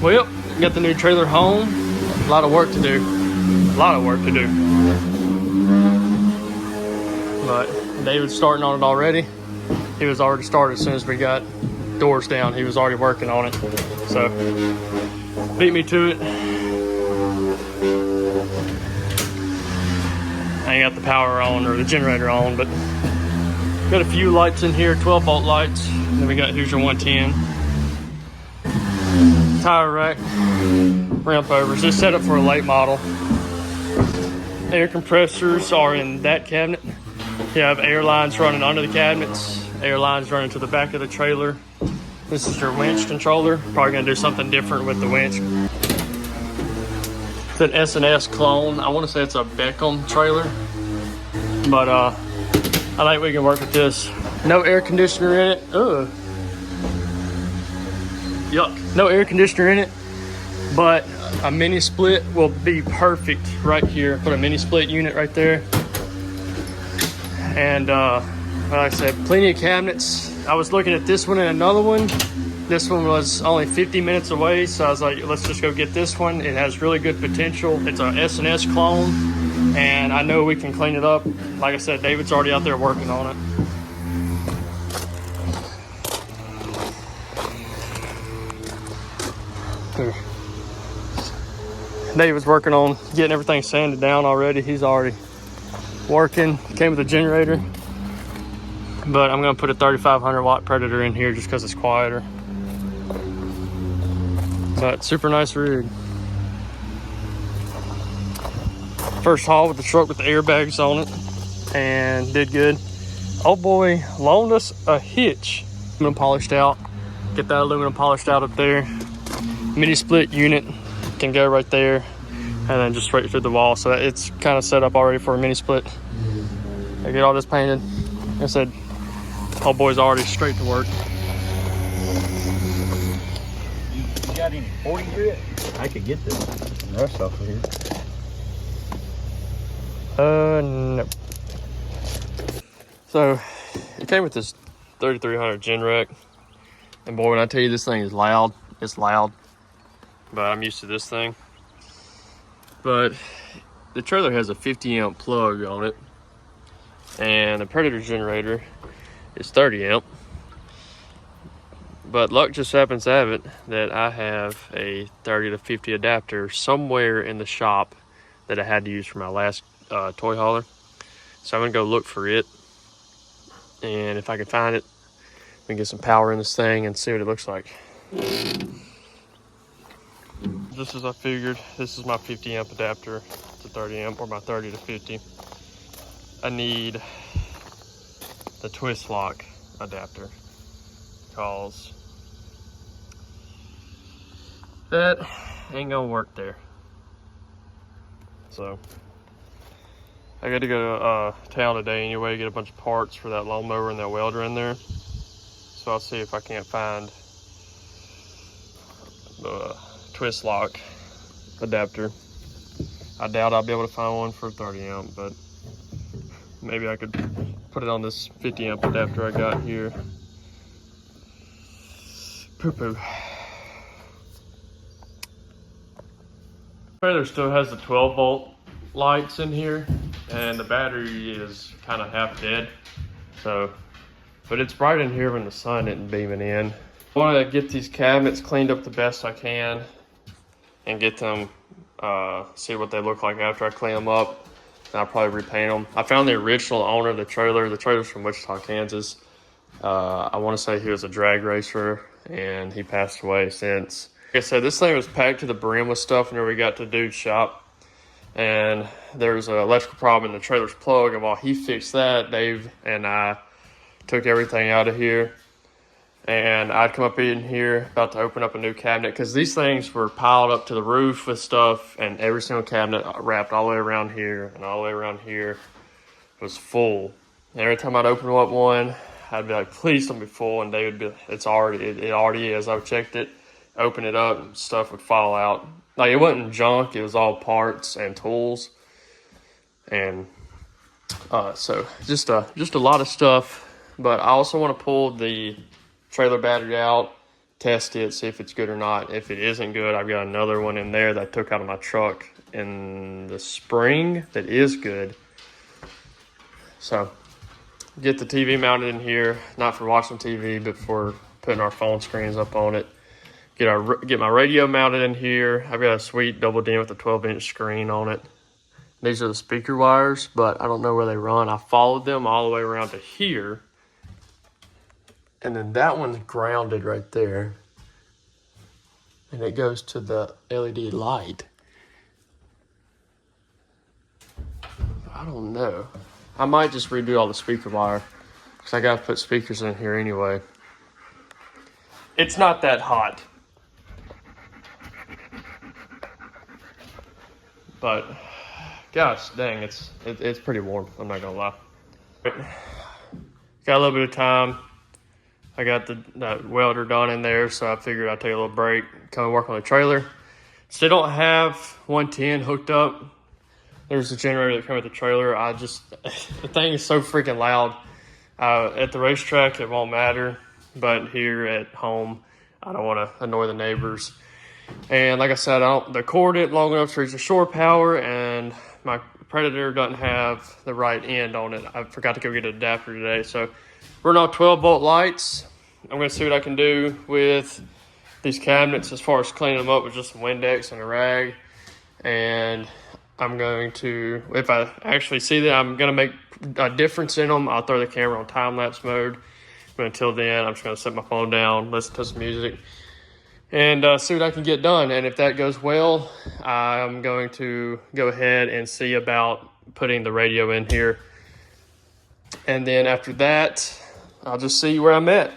Well, got the new trailer home. A lot of work to do. A lot of work to do. But David's starting on it already. He was already started as soon as we got doors down. He was already working on it. So, beat me to it. I ain't got the power on or the generator on, but got a few lights in here, 12 volt lights. Then we got, here's your 110. Tire rack, ramp overs. This is set up for a late model. Air compressors are in that cabinet. You have air lines running under the cabinets, air lines running to the back of the trailer. This is your winch controller. Probably gonna do something different with the winch. It's an S&S clone. I wanna say it's a Beckham trailer, but I think we can work with this. No air conditioner in it. Ugh. Yuck. No air conditioner in it, but a mini split will be perfect right here. Put a mini split unit right there. And like I said, plenty of cabinets. I was looking at this one and another one. This one was only 50 minutes away, so I was like, let's just go get this one. It has really good potential. It's an S&S clone, and I know we can clean it up. Like I said, David's already out there working on it. Here. David's working on getting everything sanded down already. He's already working. Came with a generator, but I'm gonna put a 3500 watt Predator in here just because it's quieter. But super nice rig. First haul with the truck with the airbags on it, and did good. Oh boy, loaned us a hitch. Aluminum polished out. Get that aluminum polished out up there. Mini split unit can go right there, and then just straight through the wall. So it's kind of set up already for a mini split. I get all this painted. Like I said, old boy's already straight to work. You got any 40 grit? I could get this rust off of here. No. So it came with this 3300 gen rack, and boy, when I tell you this thing is loud, it's loud. But I'm used to this thing. But the trailer has a 50 amp plug on it, and the Predator generator is 30 amp. But luck just happens to have it that I have a 30 to 50 adapter somewhere in the shop that I had to use for my last toy hauler. So I'm gonna go look for it, and if I can find it, we can get some power in this thing and see what it looks like. Just as I figured, this is my 50 amp adapter to 30 amp, or my 30 to 50. I need the twist lock adapter, because that ain't gonna work there. So I got to go to town today anyway, get a bunch of parts for that lawnmower and that welder in there. So I'll see if I can't find the twist lock adapter. I doubt I'll be able to find one for 30 amp, but maybe I could put it on this 50 amp adapter I got here. Poo-poo. Trailer still has the 12 volt lights in here, and the battery is kind of half dead. So, but it's bright in here when the sun isn't beaming in. I want to get these cabinets cleaned up the best I can and get them, see what they look like after I clean them up. And I'll probably repaint them. I found the original owner of the trailer. The trailer's from Wichita, Kansas. I want to say he was a drag racer, and he passed away since. Like I said, this thing was packed to the brim with stuff whenever we got to dude's shop. And there's an electrical problem in the trailer's plug, and while he fixed that, Dave and I took everything out of here. And I'd come up in here about to open up a new cabinet, because these things were piled up to the roof with stuff, and every single cabinet wrapped all the way around here and all the way around here was full. And every time I'd open up one, I'd be like, please don't be full, and they would be, it already is. I checked it, open it up, and stuff would fall out. Like, it wasn't junk, it was all parts and tools. And so just a lot of stuff. But I also want to pull the trailer battery out, test it, see if it's good or not. If it isn't good, I've got another one in there that I took out of my truck in the spring that is good. So get the TV mounted in here, not for watching TV, but for putting our phone screens up on it. Get my radio mounted in here. I've got a sweet double D with a 12-inch screen on it. These are the speaker wires, but I don't know where they run. I followed them all the way around to here. And then that one's grounded right there. And it goes to the LED light. I don't know. I might just redo all the speaker wire, because I got to put speakers in here anyway. It's not that hot. But gosh dang, it's pretty warm, I'm not gonna lie. Got a little bit of time. I got that welder done in there, so I figured I'd take a little break, come and work on the trailer. Still don't have 110 hooked up. There's a generator that comes with the trailer. The thing is so freaking loud. At the racetrack, it won't matter, but here at home, I don't want to annoy the neighbors. And like I said, the cord isn't long enough to reach the shore power, and my Predator doesn't have the right end on it. I forgot to go get an adapter today, so we're on 12-volt lights. I'm going to see what I can do with these cabinets as far as cleaning them up with just some Windex and a rag. And I'm going to, if I actually see that I'm going to make a difference in them, I'll throw the camera on time-lapse mode. But until then, I'm just going to set my phone down, listen to some music, and see what I can get done. And if that goes well, I'm going to go ahead and see about putting the radio in here. And then after that, I'll just see where I'm at.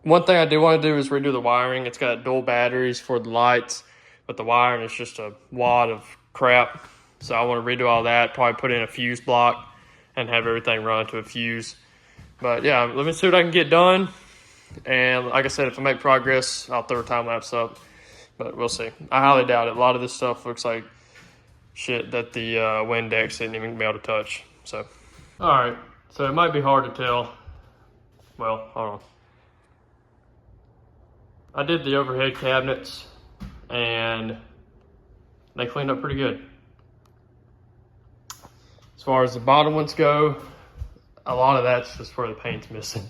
One thing I do want to do is redo the wiring. It's got dual batteries for the lights, but the wiring is just a wad of crap. So I want to redo all that, probably put in a fuse block and have everything run to a fuse. But yeah, let me see what I can get done. And like I said, if I make progress, I'll throw a time lapse up. But we'll see. I highly doubt it. A lot of this stuff looks like shit that the Windex didn't even be able to touch. So, all right. So it might be hard to tell. Well, hold on. I did the overhead cabinets, and they cleaned up pretty good. As far as the bottom ones go, a lot of that's just where the paint's missing.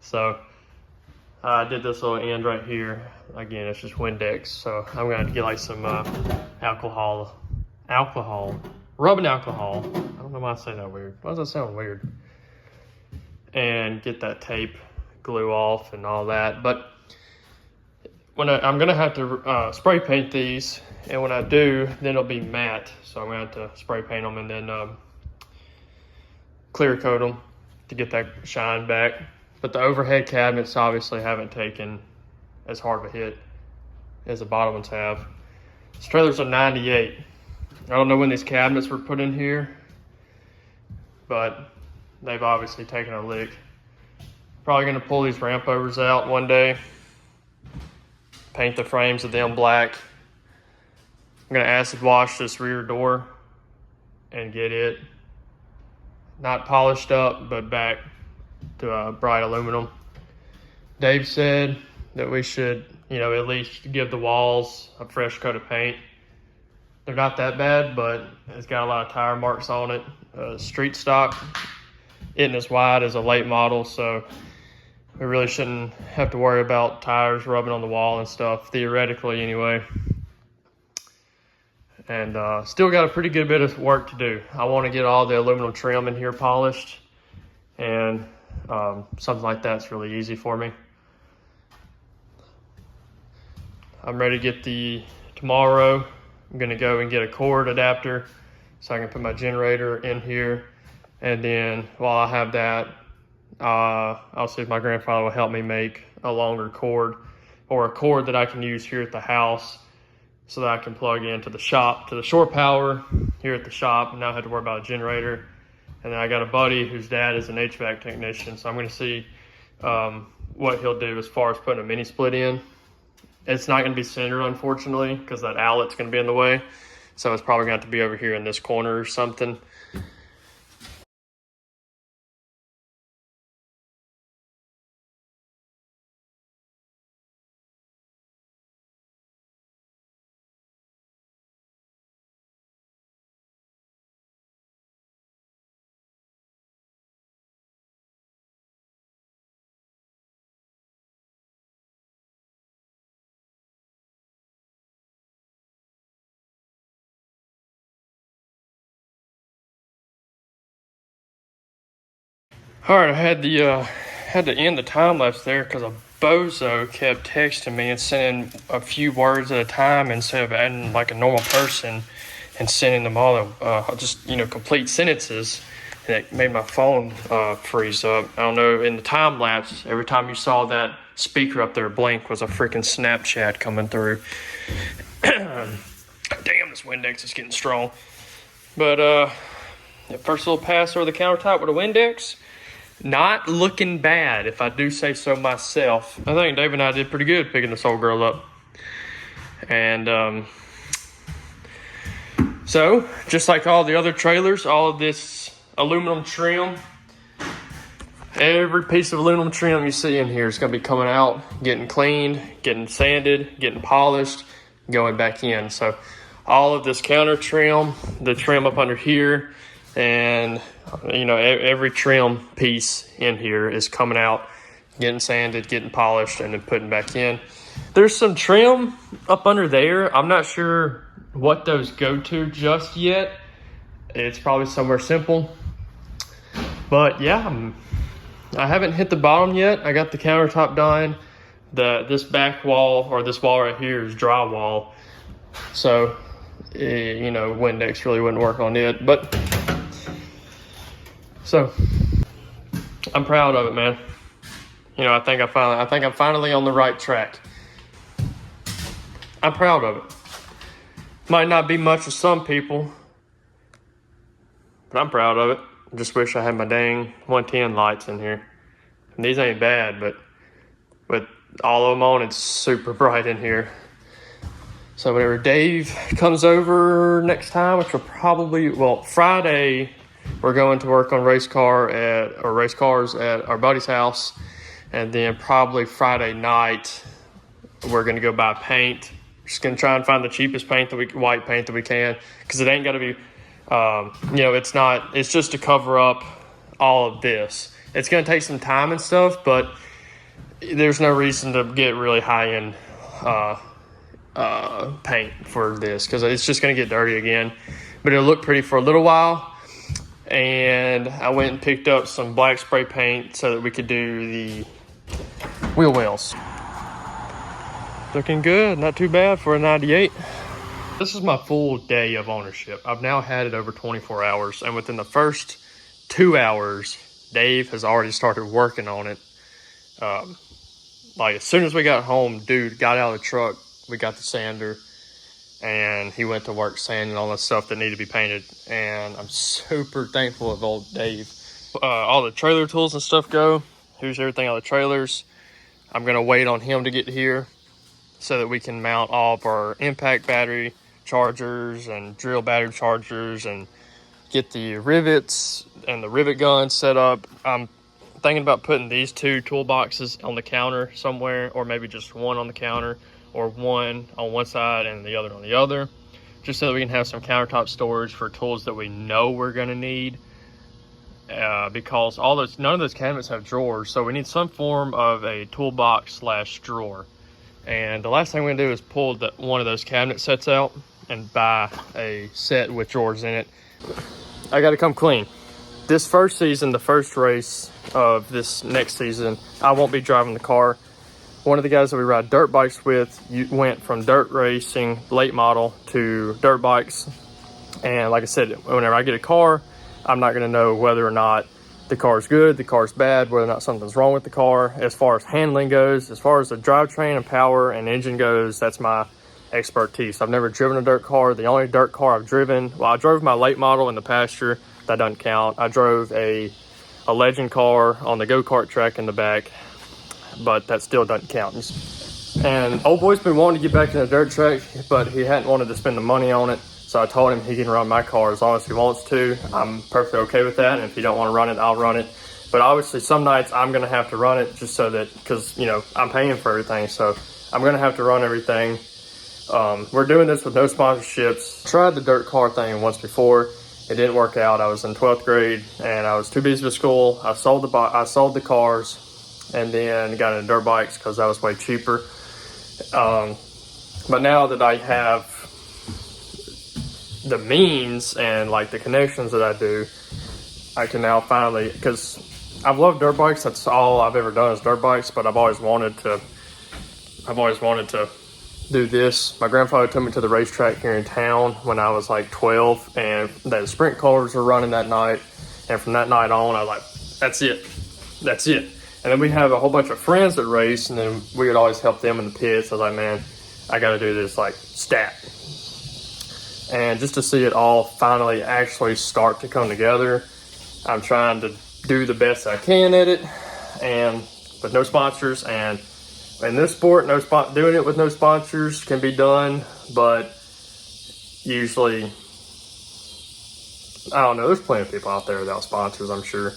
So I did this little end right here. Again, it's just Windex. So I'm gonna have to get like some rubbing alcohol. I don't know why I say that weird. Why does that sound weird? And get that tape glue off and all that. But when I'm gonna have to spray paint these, and when I do, then it'll be matte. So I'm gonna have to spray paint them and then clear coat them to get that shine back. But the overhead cabinets obviously haven't taken as hard of a hit as the bottom ones have. This trailer's a 98. I don't know when these cabinets were put in here, but they've obviously taken a lick. Probably gonna pull these ramp overs out one day, paint the frames of them black. I'm gonna acid wash this rear door and get it not polished up, but back to a bright aluminum. Dave said that we should, at least give the walls a fresh coat of paint. They're not that bad, but it's got a lot of tire marks on it. Street stock isn't as wide as a late model, so we really shouldn't have to worry about tires rubbing on the wall and stuff, theoretically anyway. And still got a pretty good bit of work to do. I want to get all the aluminum trim in here polished, and something like that's really easy for me. I'm ready to get tomorrow, I'm gonna go and get a cord adapter so I can put my generator in here. And then while I have that, I'll see if my grandfather will help me make a longer cord, or a cord that I can use here at the house so that I can plug into the shop, to the shore power here at the shop, and not have to worry about a generator. And then I got a buddy whose dad is an HVAC technician, so I'm gonna see what he'll do as far as putting a mini split in. It's not gonna be centered, unfortunately, because that outlet's gonna be in the way. So it's probably gonna have to be over here in this corner or something. All right, I had to end the time lapse there because a bozo kept texting me and sending a few words at a time instead of adding like a normal person and sending them all just complete sentences. And it made my phone freeze up. I don't know, in the time lapse, every time you saw that speaker up there blink was a freaking Snapchat coming through. Damn, this Windex is getting strong. But the first little pass over the countertop with a Windex, not looking bad, if I do say so myself. I think Dave and I did pretty good picking this old girl up. And so, just like all the other trailers, all of this aluminum trim, every piece of aluminum trim you see in here is going to be coming out, getting cleaned, getting sanded, getting polished, going back in. So all of this counter trim, the trim up under here, and every trim piece in here is coming out, getting sanded, getting polished, and then putting back in. There's some trim up under there. I'm not sure what those go to just yet. It's probably somewhere simple. But yeah, I haven't hit the bottom yet. I got the countertop done. This back wall, or this wall right here, is drywall. So, Windex really wouldn't work on it. But, so, I'm proud of it, man. I think I'm finally on the right track. I'm proud of it. Might not be much to some people, but I'm proud of it. Just wish I had my dang 110 lights in here. And these ain't bad, but with all of them on, it's super bright in here. So whenever Dave comes over next time, which will probably, Friday, we're going to work on race cars at our buddy's house. And then probably Friday night, we're going to go buy paint. Just going to try and find the cheapest white paint that we can. Because it ain't going to be, it's just to cover up all of this. It's going to take some time and stuff, but there's no reason to get really high-end paint for this, because it's just going to get dirty again. But it'll look pretty for a little while. And I went and picked up some black spray paint so that we could do the wheel wells. Looking good, not too bad for a 98. This is my full day of ownership. I've now had it over 24 hours, and within the first 2 hours, Dave has already started working on it. As soon as we got home, dude got out of the truck, we got the sander, and he went to work sanding all the stuff that needed to be painted. And I'm super thankful of old Dave. All the trailer tools and stuff go. Here's everything on the trailers. I'm gonna wait on him to get here so that we can mount all of our impact battery chargers and drill battery chargers and get the rivets and the rivet gun set up. I'm thinking about putting these two toolboxes on the counter somewhere, or maybe just one on the counter, or one on one side and the other on the other, just so that we can have some countertop storage for tools that we know we're gonna need. Because none of those cabinets have drawers, so we need some form of a toolbox / drawer. And the last thing we're gonna do is pull one of those cabinet sets out and buy a set with drawers in it. I gotta come clean. This first season, the first race of this next season, I won't be driving the car. One of the guys that we ride dirt bikes with went from dirt racing late model to dirt bikes. And like I said, whenever I get a car, I'm not gonna know whether or not the car's good, the car's bad, whether or not something's wrong with the car. As far as handling goes, as far as the drivetrain and power and engine goes, that's my expertise. I've never driven a dirt car. The only dirt car I've driven, I drove my late model in the pasture. That doesn't count. I drove a legend car on the go-kart track in the back, but that still doesn't count. And old boy's been wanting to get back in the dirt track, but he hadn't wanted to spend the money on it. So I told him he can run my car as long as he wants to. I'm perfectly okay with that. And if he don't want to run it, I'll run it. But obviously some nights I'm going to have to run it just so that, because, I'm paying for everything. So I'm going to have to run everything. We're doing this with no sponsorships. Tried the dirt car thing once before. It didn't work out. I was in 12th grade and I was too busy with school. I sold the cars and then got into dirt bikes because that was way cheaper. But now that I have the means and like the connections that I do, I can now finally, because I've loved dirt bikes. That's all I've ever done is dirt bikes, but I've always wanted to do this. My grandfather took me to the racetrack here in town when I was like 12, and the sprint cars were running that night. And from that night on, I was like, that's it. And then we have a whole bunch of friends that race, and then we would always help them in the pits. I was like, man, I got to do this like stat. And just to see it all finally actually start to come together, I'm trying to do the best I can at it, and with no sponsors. And in this sport, doing it with no sponsors can be done, but usually, I don't know, there's plenty of people out there without sponsors, I'm sure.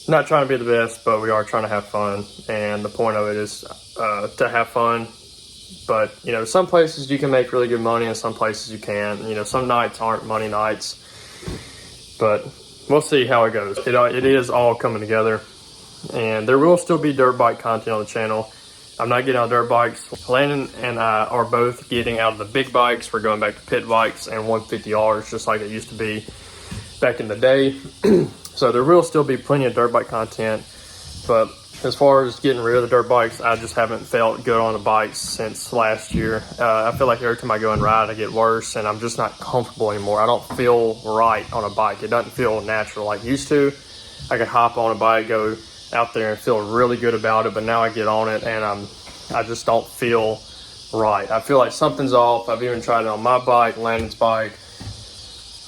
Not trying to be the best, but we are trying to have fun, and the point of it is to have fun. But, you know, some places you can make really good money, and some places you can't. You know, some nights aren't money nights, but we'll see how it goes. It is all coming together, and there will still be dirt bike content on the channel. I'm not getting out of dirt bikes. Landon and I are both getting out of the big bikes. We're going back to pit bikes and 150Rs, just like it used to be back in the day. So there will still be plenty of dirt bike content, but as far as getting rid of the dirt bikes, I just haven't felt good on the bikes since last year. I feel like every time I go and ride, I get worse, and I'm just not comfortable anymore. I don't feel right on a bike. It doesn't feel natural like it used to. I could hop on a bike, go out there and feel really good about it, but now I get on it and I just don't feel right. I feel like something's off. I've even tried it on my bike, Landon's bike,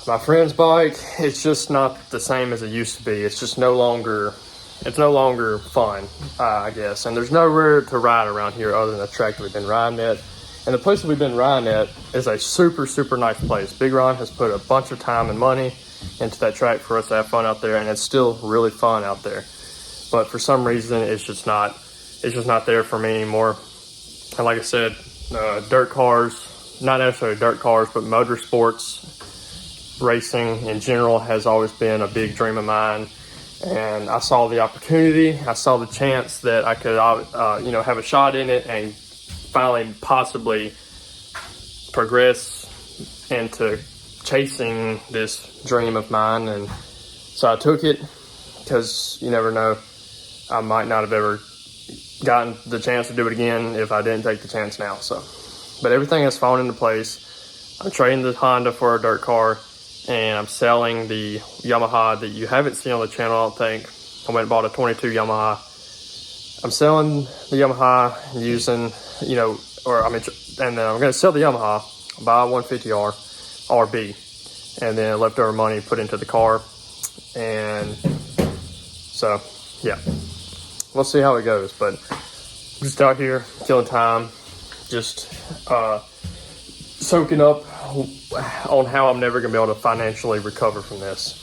my friend's bike. It's just not the same as it used to be. It's just no longer fun, I guess. And there's nowhere to ride around here other than the track that we've been riding at. And the place that we've been riding at is a super, super nice place. Big Ron has put a bunch of time and money into that track for us to have fun out there, and it's still really fun out there. But for some reason, it's just not there for me anymore. And like I said, dirt cars, not necessarily dirt cars, but motorsports, racing in general has always been a big dream of mine. And I saw the opportunity, I saw the chance that I could, have a shot in it and finally possibly progress into chasing this dream of mine. And so I took it, because you never know, I might not have ever gotten the chance to do it again if I didn't take the chance now. So, but everything has fallen into place. I'm trading the Honda for a dirt car, and I'm selling the Yamaha that you haven't seen on the channel, I don't think. I went and bought a 22 Yamaha. I'm selling the Yamaha using, and then I'm going to sell the Yamaha, buy a 150R RB, and then leftover money put into the car. And so, yeah, we'll see how it goes. But I'm just out here killing time, just soaking up on how I'm never gonna be able to financially recover from this.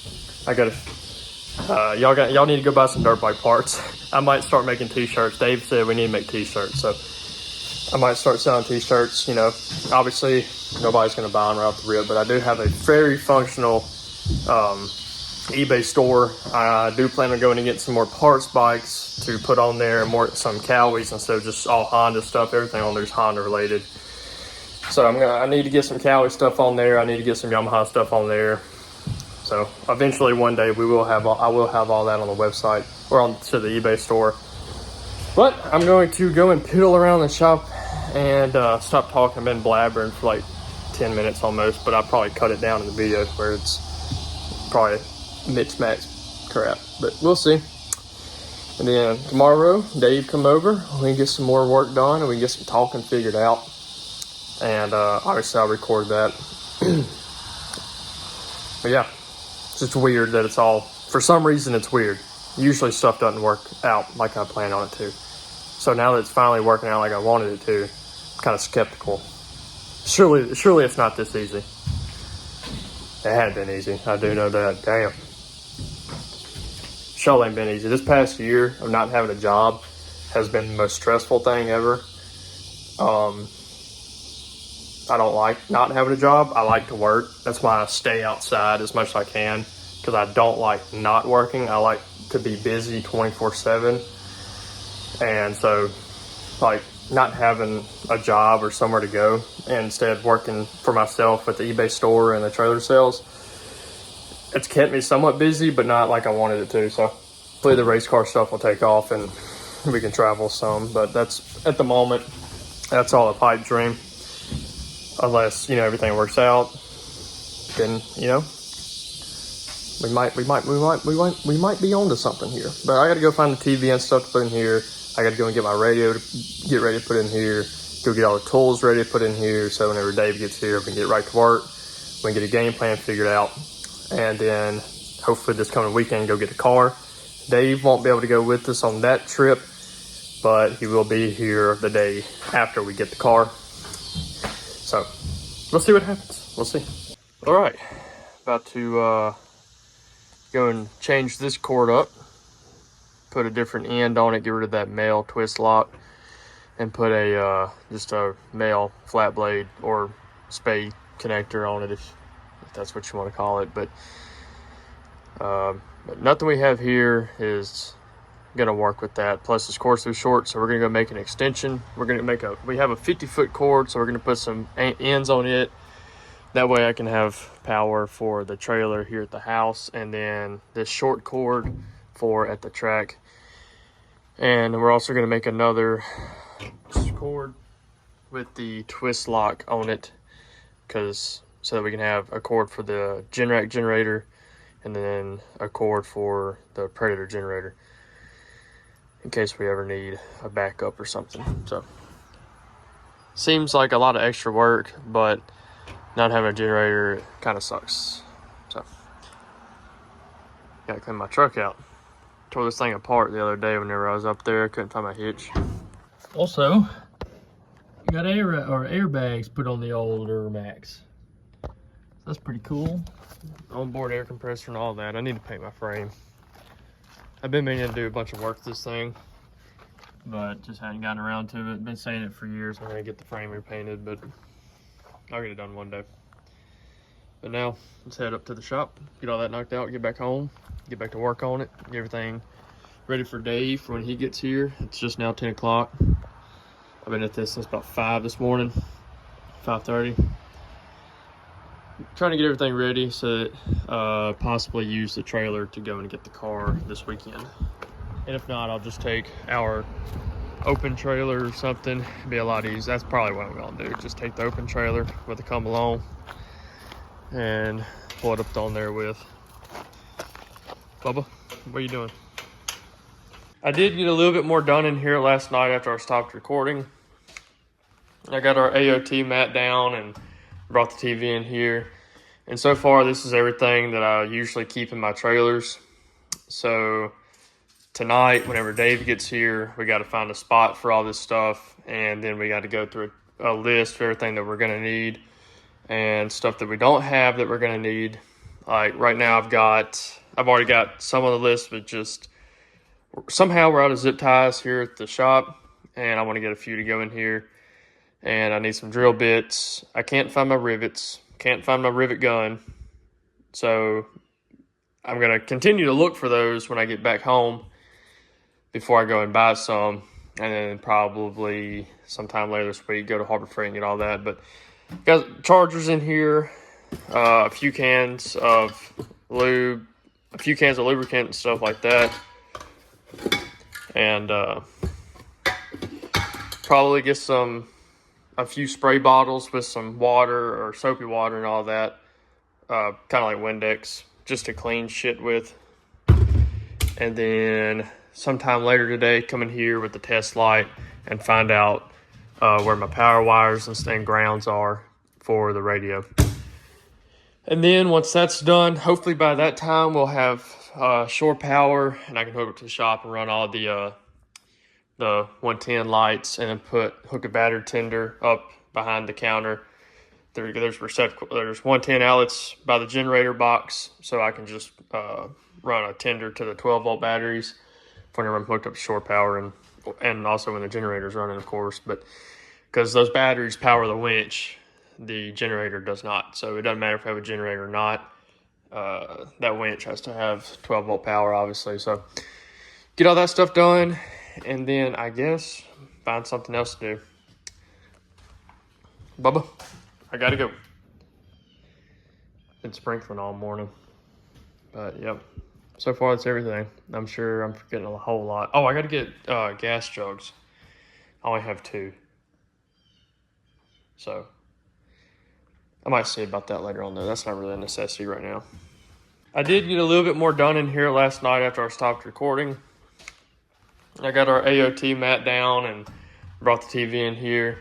Y'all need to go buy some dirt bike parts. I might start making t-shirts. Dave said we need to make t-shirts, so I might start selling t-shirts. Obviously nobody's gonna buy them right off the rip, but I do have a very functional eBay store. I do plan on going to get some more parts bikes to put on there, and some Cowies instead of just all Honda stuff. Everything on there is Honda related. So I need to get some Cowie stuff on there. I need to get some Yamaha stuff on there. So eventually one day I will have all that on the website or to the eBay store. But I'm going to go and piddle around the shop and stop talking. I've been blabbering for like 10 minutes almost, but I'll probably cut it down in the video where it's probably mix-max crap. But we'll see. And then tomorrow, Dave come over. We can get some more work done, and we can get some talking figured out. And obviously I'll record that. But yeah, it's just weird that it's all, for some reason it's weird. Usually stuff doesn't work out like I planned on it to. So now that it's finally working out like I wanted it to, I'm kind of skeptical. Surely it's not this easy. It hadn't been easy, I do know that. Damn. Surely ain't been easy. This past year of not having a job has been the most stressful thing ever. I don't like not having a job. I like to work. That's why I stay outside as much as I can, because I don't like not working. I like to be busy 24/7. And so, like, not having a job or somewhere to go, and instead working for myself at the eBay store and the trailer sales, it's kept me somewhat busy, but not like I wanted it to. So hopefully the race car stuff will take off and we can travel some. But that's, at the moment, that's all a pipe dream. Unless, you know, everything works out, then, you know, we might be onto something here. But I got to go find the TV and stuff to put in here. I got to go and get my radio to get ready to put in here. Go get all the tools ready to put in here. So whenever Dave gets here, we can get right to work. We can get a game plan figured out. And then hopefully this coming weekend, go get a car. Dave won't be able to go with us on that trip, but he will be here the day after we get the car. So we'll see what happens. We'll see. All right, about to go and change this cord up, put a different end on it, get rid of that male twist lock, and put a just a male flat blade or spade connector on it, if that's what you want to call it. But nothing we have here is gonna work with that. Plus this cord's too short, so we're gonna go make an extension. We have a 50-foot cord, so we're gonna put some ends on it. That way I can have power for the trailer here at the house, and then this short cord for at the track. And we're also gonna make another cord with the twist lock on it, so that we can have a cord for the Generac generator and then a cord for the Predator generator in case we ever need a backup or something. So seems like a lot of extra work, but not having a generator kind of sucks. So gotta clean my truck out. Tore this thing apart the other day whenever I was up there. Couldn't find my hitch. Also, you got airbags put on the older Max. That's pretty cool. Onboard air compressor and all that. I need to paint my frame. I've been meaning to do a bunch of work to this thing, but just hadn't gotten around to it. Been saying it for years. I'm gonna get the frame repainted, but I'll get it done one day. But now let's head up to the shop, get all that knocked out, get back home, get back to work on it, get everything ready for Dave for when he gets here. It's just now 10 o'clock. I've been at this since about 5 this morning, 5:30. Trying to get everything ready so that possibly use the trailer to go and get the car this weekend. And if not, I'll just take our open trailer or something. It'd be a lot easier. That's probably what I'm gonna do. Just take the open trailer with the come along and pull it up on there with. Bubba, what are you doing? I did get a little bit more done in here last night after I stopped recording. I got our AOT mat down and brought the TV in here. And so far, this is everything that I usually keep in my trailers. So tonight, whenever Dave gets here, we got to find a spot for all this stuff. And then we got to go through a list of everything that we're going to need and stuff that we don't have that we're going to need. Like right now, I've already got some of the list, but just somehow we're out of zip ties here at the shop. And I want to get a few to go in here. And I need some drill bits. I can't find my rivets. Can't find my rivet gun. So I'm going to continue to look for those when I get back home before I go and buy some. And then probably sometime later this week, go to Harbor Freight and get all that. But got chargers in here, a few cans of lube, a few cans of lubricant and stuff like that. And probably get a few spray bottles with some water or soapy water and all that, kind of like Windex, just to clean shit with. And then sometime later today, come in here with the test light and find out where my power wires and grounds are for the radio. And then once that's done, hopefully by that time we'll have shore power, and I can hook it to the shop and run all the 110 lights, and then hook a battery tender up behind the counter. There's 110 outlets by the generator box, so I can just run a tender to the 12-volt batteries whenever I'm hooked up to shore power, and also when the generator's running, of course. But because those batteries power the winch, the generator does not. So it doesn't matter if I have a generator or not. That winch has to have 12-volt power, obviously. So get all that stuff done. And then I guess find something else to do. Bubba, I gotta go. Been sprinkling all morning. But yep, so far that's everything. I'm sure I'm forgetting a whole lot. Oh, I gotta get gas jugs. I only have 2. So I might see about that later on though. That's not really a necessity right now. I did get a little bit more done in here last night after I stopped recording. I got our AOT mat down and brought the TV in here.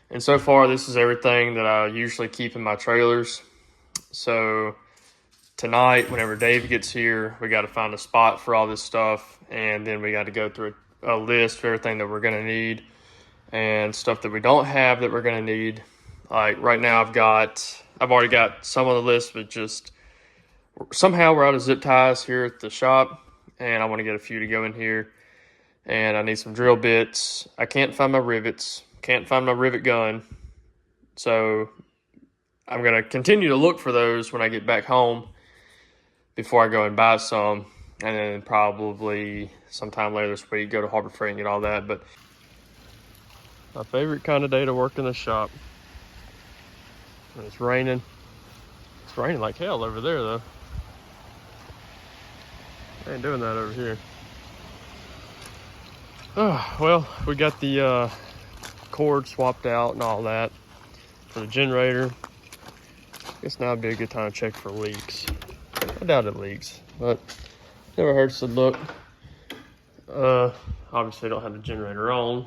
And so far, this is everything that I usually keep in my trailers. So tonight, whenever Dave gets here, we got to find a spot for all this stuff. And then we got to go through a list of everything that we're going to need and stuff that we don't have that we're going to need. Like right now, I've already got some on the list, but just somehow we're out of zip ties here at the shop. And I want to get a few to go in here. And I need some drill bits. I can't find my rivets. Can't find my rivet gun. So I'm going to continue to look for those when I get back home before I go and buy some. And then probably sometime later this week, go to Harbor Freight and get all that. But my favorite kind of day to work in the shop. And it's raining. It's raining like hell over there, though. I ain't doing that over here. Oh, well, we got the cord swapped out and all that for the generator. I guess now would be a good time to check for leaks. I doubt it leaks, but never hurts to look. Obviously don't have the generator on,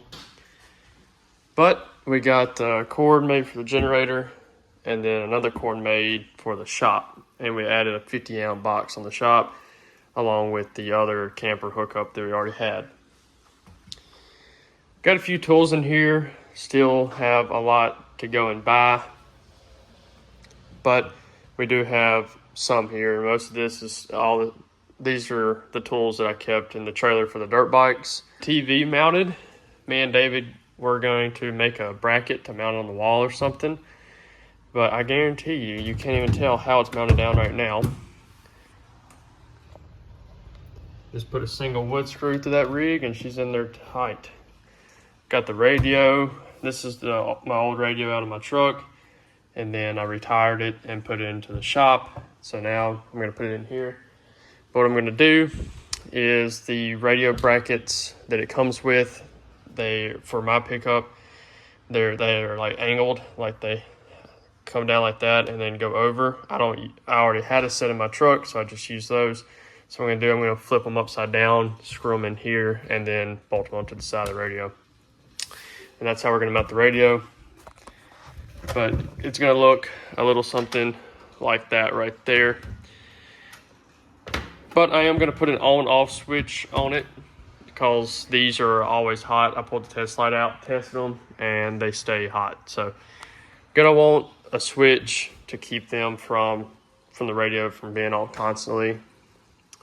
but we got a cord made for the generator and then another cord made for the shop. And we added a 50 amp box on the shop along with the other camper hookup that we already had. Got a few tools in here, still have a lot to go and buy, but we do have some here. Most of this is these are the tools that I kept in the trailer for the dirt bikes. TV mounted, me and David were going to make a bracket to mount on the wall or something, but I guarantee you can't even tell how it's mounted down right now. Just put a single wood screw through that rig and she's in there tight. Got the radio. This is my old radio out of my truck. And then I retired it and put it into the shop. So now I'm going to put it in here. But what I'm going to do is the radio brackets that it comes with, for my pickup, they're like angled, like they come down like that and then go over. I already had a set in my truck, so I just use those. So what I'm going to flip them upside down, screw them in here, and then bolt them onto the side of the radio. And that's how we're gonna mount the radio. But it's gonna look a little something like that right there. But I am gonna put an on-off switch on it because these are always hot. I pulled the test light out, tested them, and they stay hot. So gonna want a switch to keep them from the radio from being on constantly.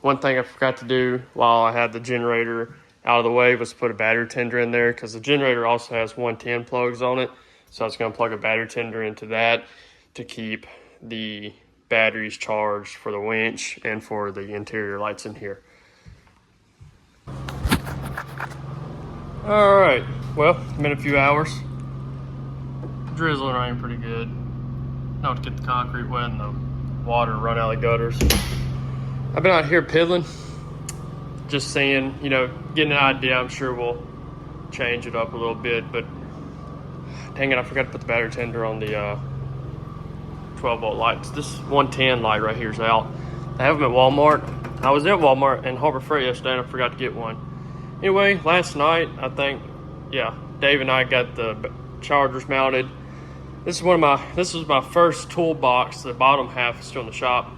One thing I forgot to do while I had the generator out of the way was put a battery tender in there because the generator also has 110 plugs on it. So I was going to plug a battery tender into that to keep the batteries charged for the winch and for the interior lights in here. All right, well, it's been a few hours. Drizzling rain pretty good. Now to get the concrete wet and the water run out of the gutters. I've been out here piddling. Just saying, getting an idea. I'm sure we'll change it up a little bit, but dang it, I forgot to put the battery tender on the 12-volt lights. This 110 light right here is out. I have them at Walmart. I was at Walmart and Harbor Freight yesterday and I forgot to get one. Anyway, last night, I think, Dave and I got the chargers mounted. This was my first toolbox. The bottom half is still in the shop.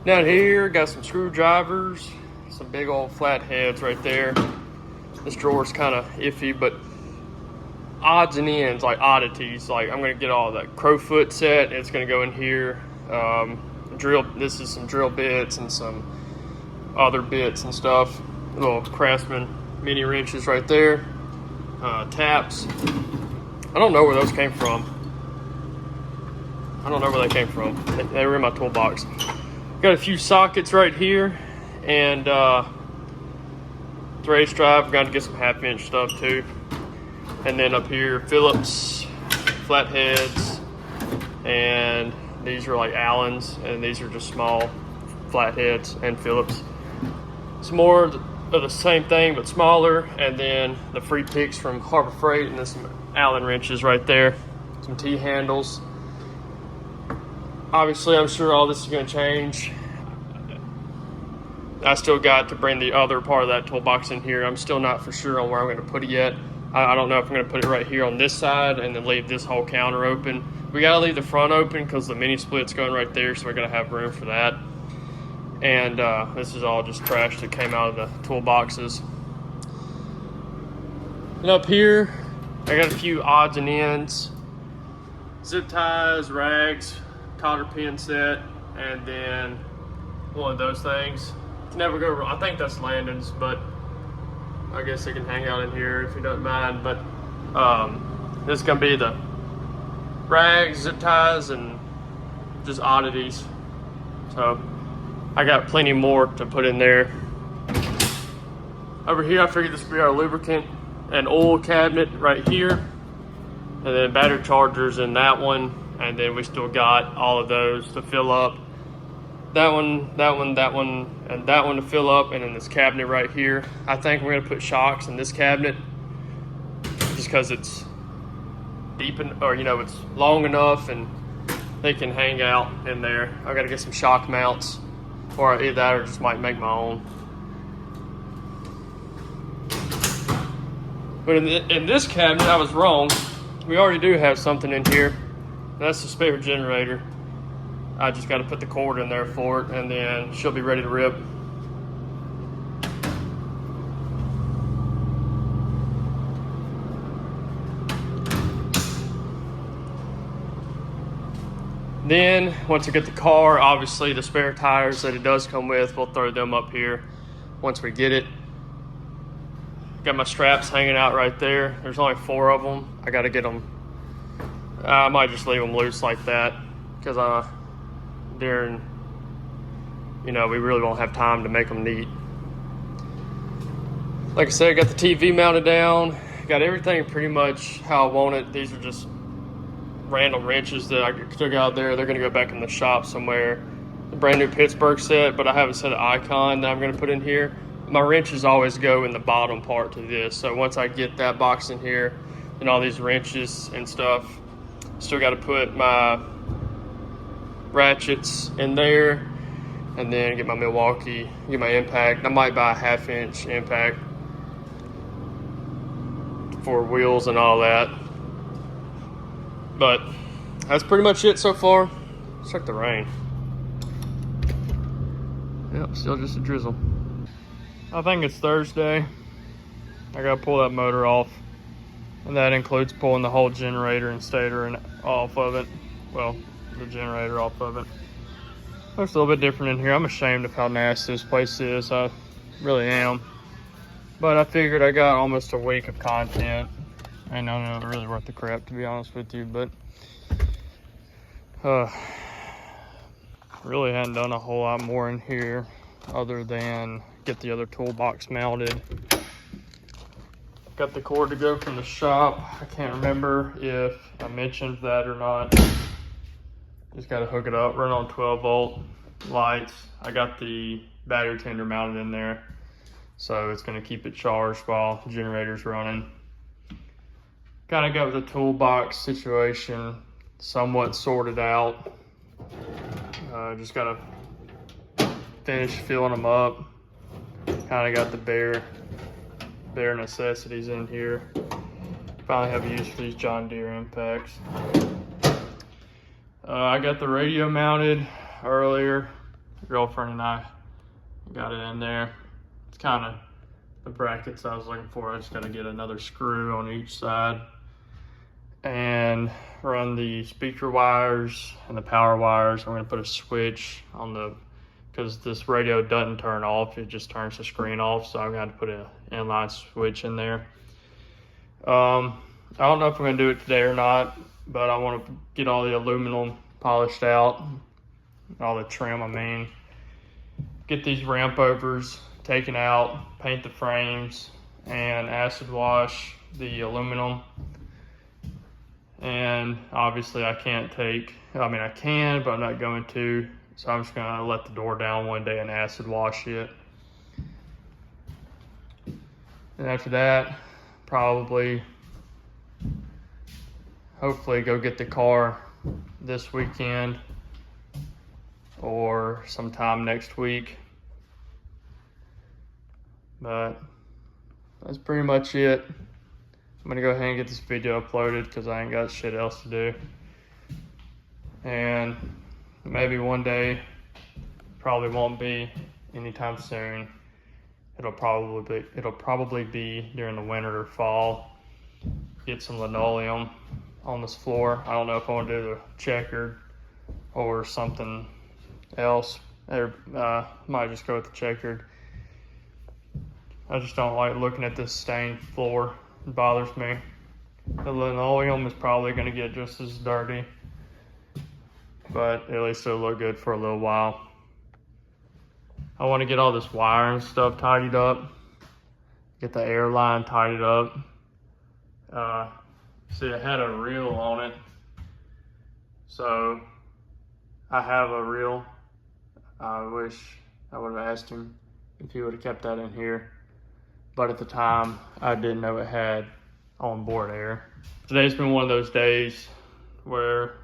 Down here, got some screwdrivers. Some big old flat heads right there. This drawer's kind of iffy, but odds and ends, like oddities. Like I'm gonna get all that crowfoot set. It's gonna go in here. This is some drill bits and some other bits and stuff. Little Craftsman mini wrenches right there. Taps. I don't know where those came from. They were in my toolbox. Got a few sockets right here. And race drive, we're going to get some half-inch stuff too. And then up here, Phillips flatheads, and these are like Allens, and these are just small flatheads and Phillips. It's more of the same thing but smaller, and then the free picks from Harbor Freight, and then some Allen wrenches right there, some T-handles. Obviously, I'm sure all this is going to change. I still got to bring the other part of that toolbox in here. I'm still not for sure on where I'm going to put it yet. I don't know if I'm going to put it right here on this side and then leave this whole counter open. We got to leave the front open because the mini split's going right there, so we're going to have room for that. And this is all just trash that came out of the toolboxes. And up here, I got a few odds and ends. Zip ties, rags, cotter pin set, and then one of those things. Never go wrong. I think that's Landon's, but I guess it can hang out in here if you don't mind. But this is gonna be the rags, zip ties, and just oddities. So I got plenty more to put in there. Over here, I figured this would be our lubricant and oil cabinet right here, and then battery chargers in that one, and then we still got all of those to fill up. That one, and that one to fill up, and then this cabinet right here. I think we're gonna put shocks in this cabinet just because it's deep it's long enough and they can hang out in there. I gotta get some shock mounts, or either that or just might make my own. But in this cabinet, I was wrong. We already do have something in here. That's the spare generator. I just got to put the cord in there for it, and then she'll be ready to rip. Then, once I get the car, obviously the spare tires that it does come with, we'll throw them up here once we get it. Got my straps hanging out right there. There's only 4 of them. I got to get them. I might just leave them loose like that because we really won't have time to make them neat. Like I said, I got the TV mounted down. Got everything pretty much how I want it. These are just random wrenches that I took out there. They're gonna go back in the shop somewhere. The brand new Pittsburgh set, but I haven't set an icon that I'm gonna put in here. My wrenches always go in the bottom part to this. So once I get that box in here and all these wrenches and stuff, still got to put my ratchets in there, and then get my Milwaukee, get my impact. I might buy a 1/2-inch impact for wheels and all that. But that's pretty much it so far. Let's check the rain. Yep, still just a drizzle. I think it's Thursday. I gotta pull that motor off, and that includes pulling the whole generator and stator and off of it. Well, the generator off of it. Looks a little bit different in here. I'm ashamed of how nasty this place is. I really am. But I figured I got almost a week of content. I know not really worth the crap, to be honest with you, but really hadn't done a whole lot more in here other than get the other toolbox mounted. Got the cord to go from the shop. I can't remember if I mentioned that or not. Just got to hook it up, run on 12-volt lights. I got the battery tender mounted in there, so it's going to keep it charged while the generator's running. Kind of got the toolbox situation somewhat sorted out. Just got to finish filling them up. Kind of got the bare necessities in here. Finally have a use for these John Deere impacts. I got the radio mounted earlier. Girlfriend and I got it in there. It's kind of the brackets I was looking for. I just got to get another screw on each side and run the speaker wires and the power wires. I'm going to put a switch on the, because this radio doesn't turn off, it just turns the screen off, so I'm going to have to put an inline switch in there. I don't know if I'm going to do it today or not, but I want to get all the aluminum polished out, all the trim, I mean. Get these ramp overs taken out, paint the frames, and acid wash the aluminum. And obviously I can, but I'm not going to So I'm just gonna let the door down one day and acid wash it. And after that, probably, hopefully go get the car this weekend or sometime next week. But that's pretty much it. I'm gonna go ahead and get this video uploaded because I ain't got shit else to do. And maybe one day, probably won't be anytime soon. It'll probably be during the winter or fall. Get some linoleum on this floor. I don't know if I want to do the checkered or something else. Or might just go with the checkered. I just don't like looking at this stained floor. It bothers me. The linoleum is probably going to get just as dirty, but at least it'll look good for a little while. I want to get all this wire and stuff tidied up. Get the air line tidied up. See, it had a reel on it. So, I have a reel. I wish I would have asked him if he would have kept that in here. But at the time, I didn't know it had onboard air. Today's been one of those days where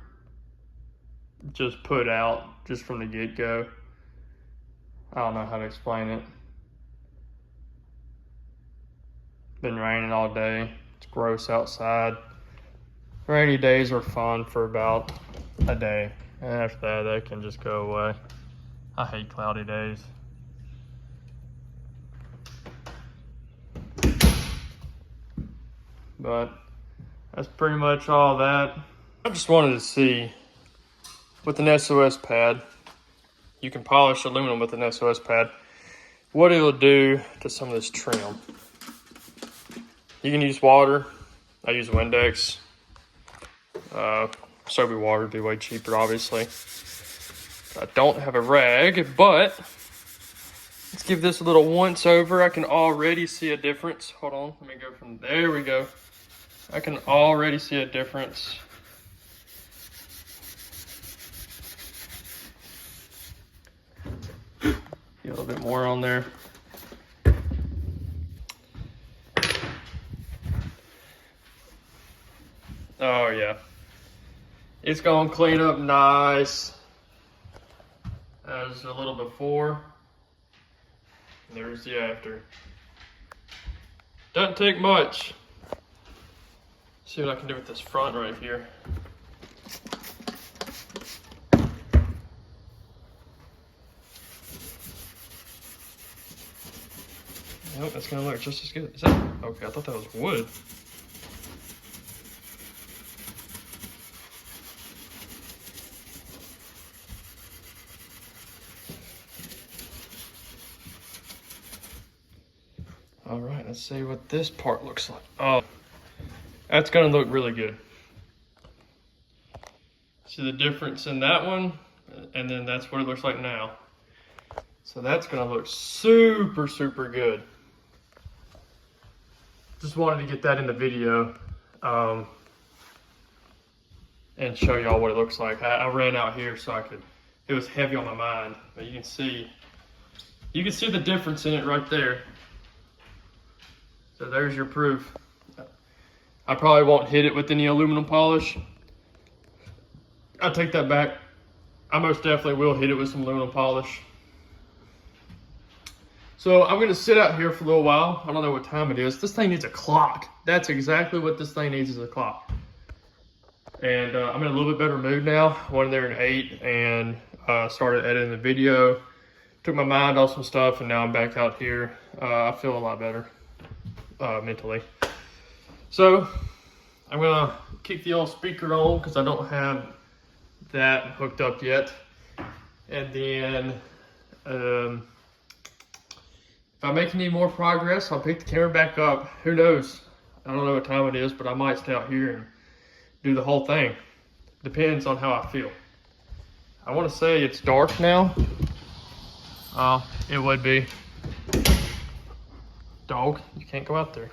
just put out just from the get-go. I don't know how to explain it. Been raining all day. It's gross outside. Rainy days are fun for about a day. And after that, they can just go away. I hate cloudy days. But that's pretty much all that. I just wanted to see, with an SOS pad, you can polish aluminum with an SOS pad, what it'll do to some of this trim. You can use water. I use Windex. Soapy water would be way cheaper, obviously. I don't have a rag, but let's give this a little once over. I can already see a difference. Hold on, let me go from there. We go. I can already see a difference. Get a little bit more on there. Oh yeah. It's gonna clean up nice. As a little before. There's the after. Doesn't take much. See what I can do with this front right here. Nope, that's gonna look just as good. Is that okay? I thought that was wood. All right, let's see what this part looks like. Oh, that's gonna look really good. See the difference in that one, and then that's what it looks like now. So that's gonna look super, super good. Just wanted to get that in the video and show y'all what it looks like. I ran out here so it was heavy on my mind, but you can see the difference in it right there. So there's your proof. I probably won't hit it with any aluminum polish. I take that back. I most definitely will hit it with some aluminum polish. So I'm gonna sit out here for a little while. I don't know what time it is. This thing needs a clock. That's exactly what this thing needs, is a clock. And I'm in a little bit better mood now. Went in there and ate and started editing the video. Took my mind off some stuff and now I'm back out here. I feel a lot better mentally. So I'm gonna kick the old speaker on because I don't have that hooked up yet. And then if I make any more progress, I'll pick the camera back up. Who knows? I don't know what time it is, but I might stay out here and do the whole thing. Depends on how I feel. I want to say it's dark now. It would be. Dog, you can't go out there.